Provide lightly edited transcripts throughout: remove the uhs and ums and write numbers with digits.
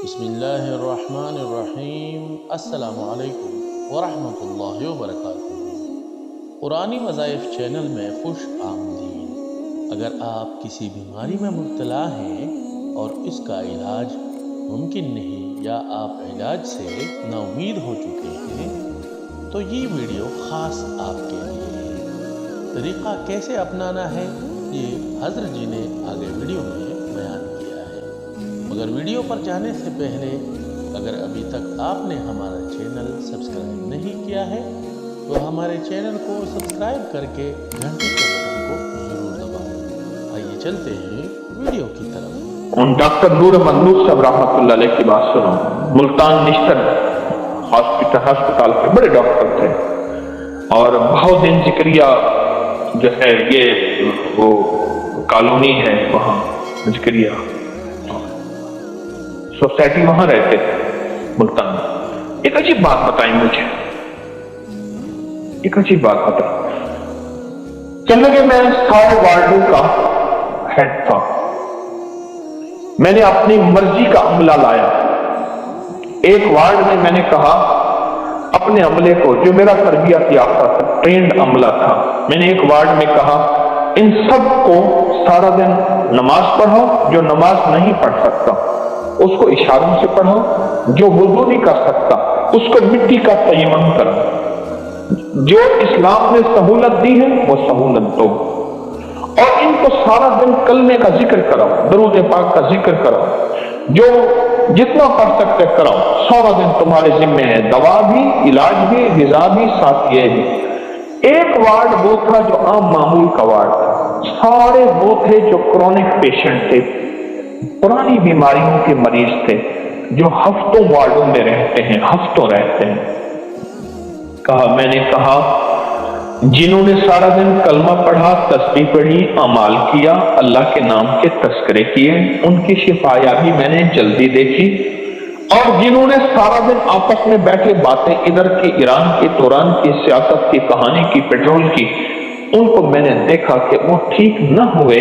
بسم اللہ الرحمن الرحیم۔ السلام علیکم ورحمۃ اللہ وبرکاتہ۔ قرآنی وظائف چینل میں خوش آمدید۔ اگر آپ کسی بیماری میں مبتلا ہیں اور اس کا علاج ممکن نہیں یا آپ علاج سے نا امید ہو چکے ہیں تو یہ ویڈیو خاص آپ کے لیے ہے۔ طریقہ کیسے اپنانا ہے یہ حضرت جی نے آگے ویڈیو میں بیان کیا ہے، مگر ویڈیو پر جانے سے پہلے اگر ابھی تک آپ نے ہمارا چینل سبسکرائب نہیں کیا ہے تو ہمارے چینل کو سبسکرائب کر کے گھنٹی کے بٹن کو ضرور دبائیں۔ آئیے چلتے ہیں ویڈیو کی طرف۔ ان ڈاکٹر نور محمود صاحب رحمۃ اللہ علیہ کی بات سنو۔ ملتان نشتر ہسپتال کے بڑے ڈاکٹر تھے اور بہاؤدین ذکریہ جو ہے یہ وہ کالونی ہے وہاں ذکریہ سوسائٹی وہاں رہتے تھے ملتان۔ ایک عجیب بات بتائیں مجھے، ایک عجیب بات بتائیں۔ چلنے کہ میں سارے وارڈوں کا ہیڈ تھا، میں نے اپنی مرضی کا عملہ لایا۔ ایک وارڈ میں نے کہا اپنے عملے کو، جو میرا تربیت یافتہ تھا، ٹرینڈ عملہ تھا، میں نے ایک وارڈ میں کہا ان سب کو سارا دن نماز پڑھاؤ، جو نماز نہیں پڑھ سکتا اس کو اشاروں سے پڑھو، جو وضو نہیں کر سکتا اس کو مٹی کا تیمم کرو، جو اسلام نے سہولت دی ہے وہ سہولت دو، اور ان کو سارا دن کلمے کا ذکر کرو، درود پاک کا ذکر کرو، جو جتنا پڑھ سکتے کرو، سارا دن تمہارے ذمہ ہے، دوا بھی، علاج بھی، غذا بھی، ساتھ یہ بھی۔ ایک وارڈ وہ تھا جو عام معمول کا وارڈ تھا، سارے وہ تھے جو کرونک پیشنٹ تھے، پرانی بیماریوں کے مریض تھے، جو ہفتوں وارڈوں میں رہتے ہیں، ہفتوں رہتے ہیں۔ میں نے کہا جنہوں نے سارا دن کلمہ پڑھا، تسبیح پڑھی، اعمال کیا، اللہ کے نام کے تذکرے کیے، ان کی شفا یابی میں نے جلدی دیکھی، اور جنہوں نے سارا دن آپس میں بیٹھے باتیں ادھر کی ایران کی، توران کی، سیاست کی، کہانی کی، پیٹرول کی، ان کو میں نے دیکھا کہ وہ ٹھیک نہ ہوئے،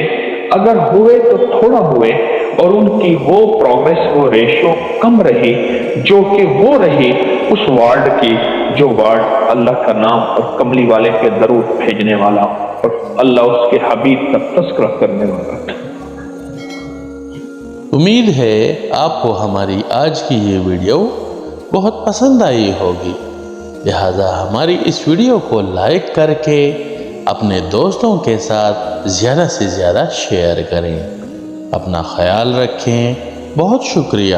اگر ہوئے تو تھوڑا ہوئے، اور ان کی وہ پروگریس، وہ ریشو کم رہی جو کہ وہ رہی اس وارڈ کی جو وارڈ اللہ کا نام اور کملی والے کے درود بھیجنے والا اور اللہ اس کے حبیب کا تذکرہ کرنے والا تھا۔ امید ہے آپ کو ہماری آج کی یہ ویڈیو بہت پسند آئی ہوگی، لہذا ہماری اس ویڈیو کو لائک کر کے اپنے دوستوں کے ساتھ زیادہ سے زیادہ شیئر کریں۔ اپنا خیال رکھیں، بہت شکریہ۔